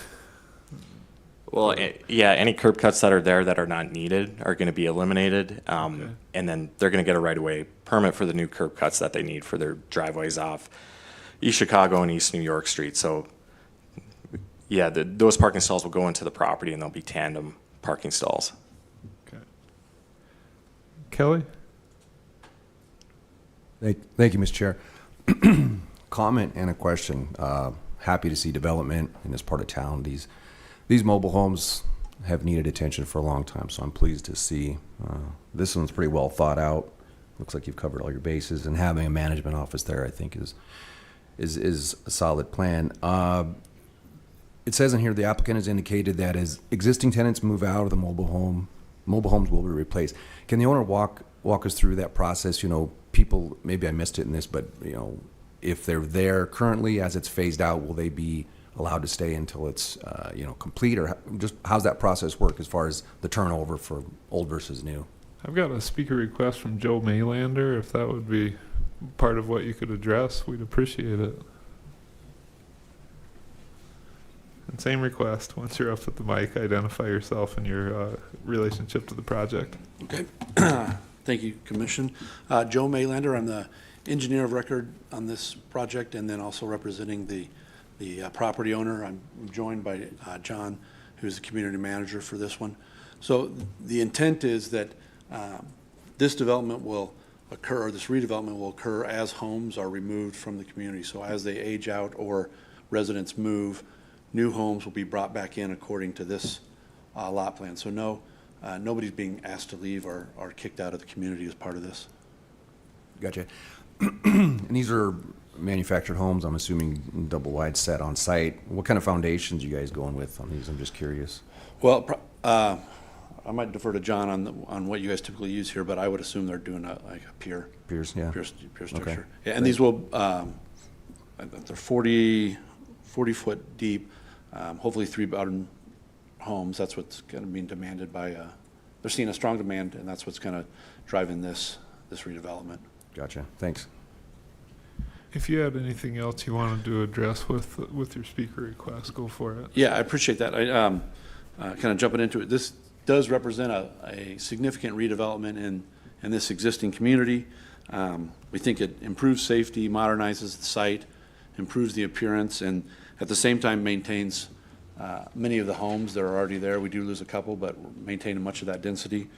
P: Well, yeah, any curb cuts that are there that are not needed are going to be eliminated.
B: Okay.
P: And then they're going to get a right-of-way permit for the new curb cuts that they need for their driveways off East Chicago and East New York Street. So, yeah, those parking stalls will go into the property and they'll be tandem parking stalls.
B: Okay. Kelly?
Q: Thank you, Mr. Chair. Comment and a question. Happy to see development in this part of town. These mobile homes have needed attention for a long time, so I'm pleased to see this one's pretty well thought out. Looks like you've covered all your bases, and having a management office there, I think, is a solid plan. It says in here the applicant has indicated that as existing tenants move out of the mobile homes will be replaced. Can the owner walk us through that process? You know, people, maybe I missed it in this, but you know, if they're there currently as it's phased out, will they be allowed to stay until it's, complete, or just how's that process work as far as the turnover for old versus new?
B: I've got a speaker request from Joe Maylander. If that would be part of what you could address, we'd appreciate it. And same request, once you're up at the mic, identify yourself and your relationship to the project.
A: Okay. Thank you, Commission. Joe Maylander, I'm the engineer of record on this project, and then also representing the property owner. I'm joined by John, who's the community manager for this one. So the intent is that this development will occur, or this redevelopment will occur as homes are removed from the community. So as they age out or residents move, new homes will be brought back in according to this lot plan. So nobody's being asked to leave or kicked out of the community as part of this.
Q: Gotcha. And these are manufactured homes, I'm assuming double wide set on site. What kind of foundations are you guys going with on these? I'm just curious.
A: Well, I might defer to John on what you guys typically use here, but I would assume they're doing like a pier.
Q: Piers, yeah.
A: Pier structure.
Q: Okay.
A: Yeah, and these will, they're 40 foot deep, hopefully 3-bedroom homes. That's what's going to be demanded by, they're seeing a strong demand, and that's what's going to drive in this redevelopment.
Q: Gotcha. Thanks.
B: If you had anything else you wanted to address with your speaker request, go for it.
A: Yeah, I appreciate that. I kind of jumping into it. This does represent a significant redevelopment in this existing community. We think it improves safety, modernizes the site, improves the appearance, and at the same time maintains many of the homes that are already there. We do lose a couple, but we're maintaining much of that density.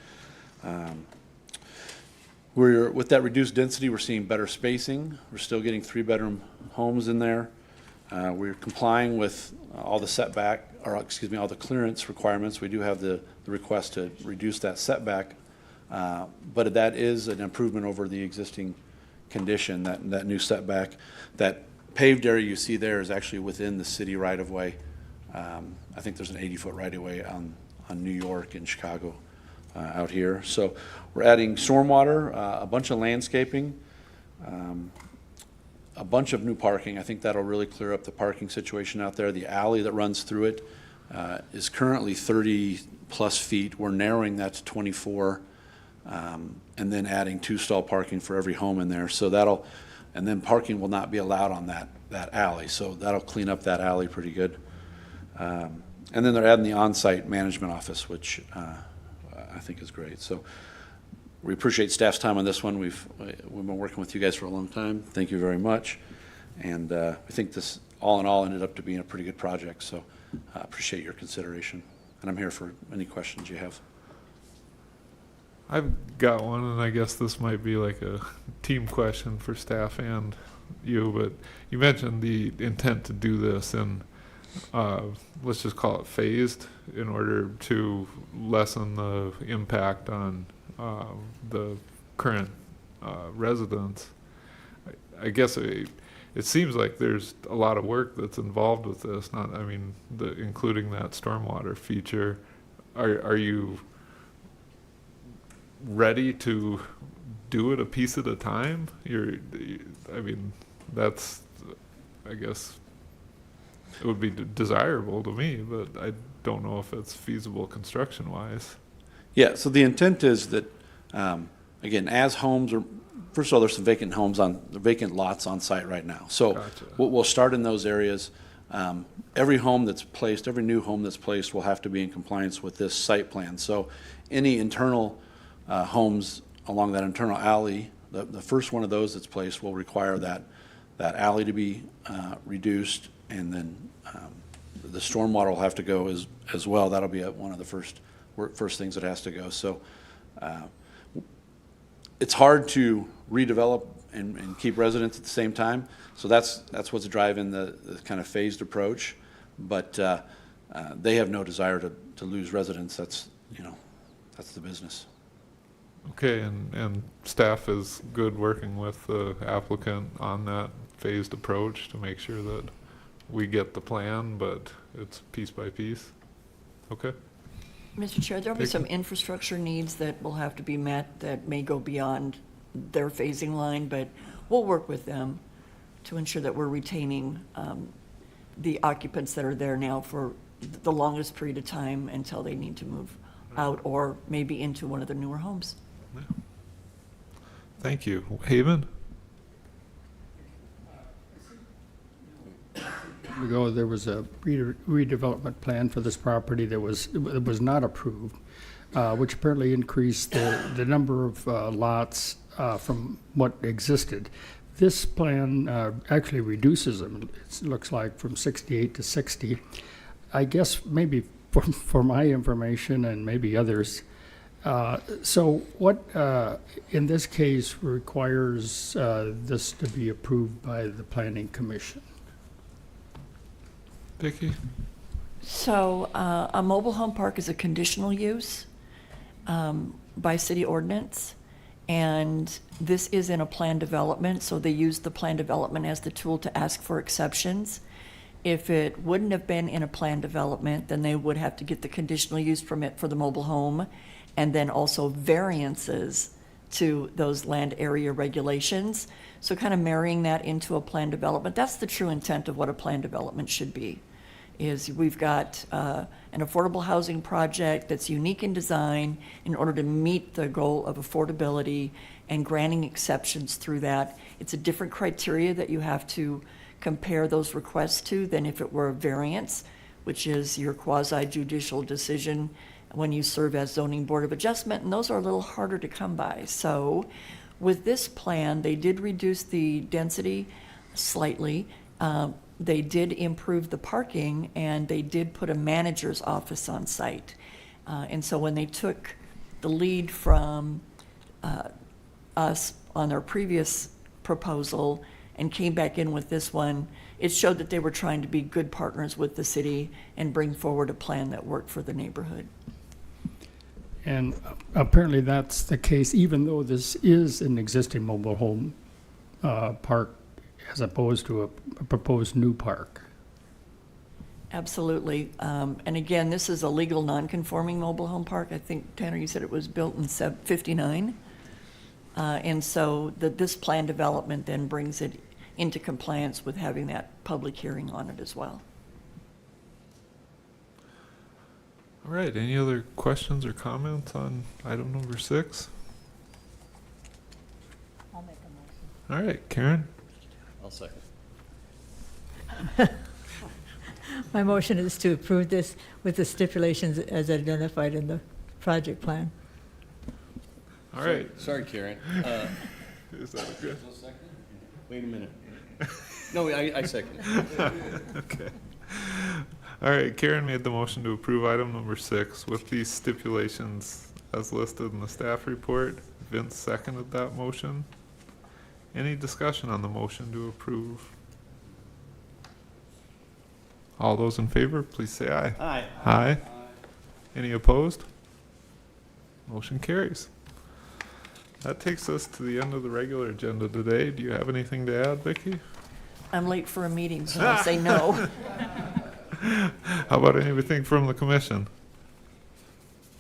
A: With that reduced density, we're seeing better spacing. We're still getting 3-bedroom homes in there. We're complying with all the clearance requirements. We do have the request to reduce that setback, but that is an improvement over the existing condition, that new setback. That paved area you see there is actually within the city right-of-way. I think there's an 80-foot right-of-way on New York and Chicago out here. So we're adding stormwater, a bunch of landscaping, a bunch of new parking. I think that'll really clear up the parking situation out there. The alley that runs through it is currently 30-plus feet. We're narrowing that to 24, and then adding 2-stall parking for every home in there. So and then parking will not be allowed on that alley. So that'll clean up that alley pretty good. And then they're adding the on-site management office, which I think is great. So we appreciate staff's time on this one. We've been working with you guys for a long time. Thank you very much. And I think this, all in all, ended up to being a pretty good project. So I appreciate your consideration. And I'm here for any questions you have.
B: I've got one, and I guess this might be like a team question for staff and you, but you mentioned the intent to do this in, let's just call it phased, in order to lessen the impact on the current residents. I guess it seems like there's a lot of work that's involved with this. Including that stormwater feature. Are you ready to do it a piece at a time? That's, I guess, it would be desirable to me, but I don't know if it's feasible construction-wise.
A: Yeah, so the intent is that, again, as homes are, first of all, there's some vacant lots on site right now. So
B: Gotcha.
A: We'll start in those areas. Every home that's placed, every new home that's placed will have to be in compliance with this site plan. So any internal homes along that internal alley, the first one of those that's placed will require that alley to be reduced, and then the stormwater will have to go as well. That'll be one of the first things that has to go. So it's hard to redevelop and keep residents at the same time. So that's what's driving the kind of phased approach. But they have no desire to lose residents. That's the business.
B: Okay, and staff is good working with the applicant on that phased approach to make sure that we get the plan, but it's piece by piece. Okay.
C: Mr. Chair, there'll be some infrastructure needs that will have to be met that may go beyond their phasing line, but we'll work with them to ensure that we're retaining the occupants that are there now for the longest period of time until they need to move out or maybe into one of the newer homes.
B: Thank you. Haven?
L: Ago, there was a redevelopment plan for this property that was not approved, which apparently increased the number of lots from what existed. This plan actually reduces them, it looks like, from 68 to 60. I guess maybe for my information and maybe others, so what in this case requires this to be approved by the Planning Commission?
B: Vicki?
C: So a mobile home park is a conditional use by city ordinance. And this is in a plan development, so they use the plan development as the tool to ask for exceptions. If it wouldn't have been in a plan development, then they would have to get the conditional use permit for the mobile home and then also variances to those land area regulations. So kind of marrying that into a plan development, that's the true intent of what a plan development should be. Is we've got an affordable housing project that's unique in design in order to meet the goal of affordability and granting exceptions through that. It's a different criteria that you have to compare those requests to than if it were a variance, which is your quasi-judicial decision when you serve as zoning board of adjustment, and those are a little harder to come by. So with this plan, they did reduce the density slightly. They did improve the parking, and they did put a manager's office on site. And so when they took the lead from us on our previous proposal and came back in with this one, it showed that they were trying to be good partners with the city and bring forward a plan that worked for the neighborhood.
L: And apparently that's the case, even though this is an existing mobile home park as opposed to a proposed new park.
C: Absolutely. And again, this is a legal non-conforming mobile home park. I think, Tanner, you said it was built in 59. And so this plan development then brings it into compliance with having that public hearing on it as well.
B: All right, any other questions or comments on item number 6?
J: I'll make a motion.
B: All right, Karen?
D: I'll second.
J: My motion is to approve this with the stipulations as identified in the project plan.
B: All right.
D: Sorry, Karen.
B: Is that a good?
D: Wait a minute. No, I second.
B: Okay. All right, Karen made the motion to approve item number 6 with these stipulations as listed in the staff report. Vince seconded that motion. Any discussion on the motion to approve? All those in favor, please say aye.
D: Aye.
B: Aye. Any opposed? Motion carries. That takes us to the end of the regular agenda today. Do you have anything to add, Vicki?
C: I'm late for a meeting, so I'll say no.
B: How about anything from the commission?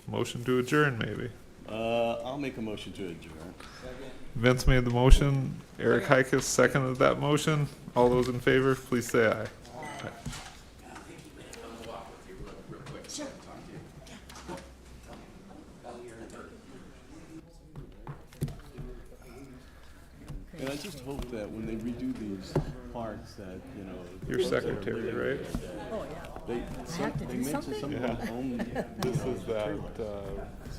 B: Motion to adjourn, maybe.
D: I'll make a motion to adjourn.
B: Vince made the motion. Eric Heikus seconded that motion. All those in favor, please say aye.
D: And I just hope that when they redo these parks that, you know.
B: Your secretary, right?
J: Oh, yeah.
D: They
J: have to do
D: mentioned
J: something?
D: something about home.
B: This is that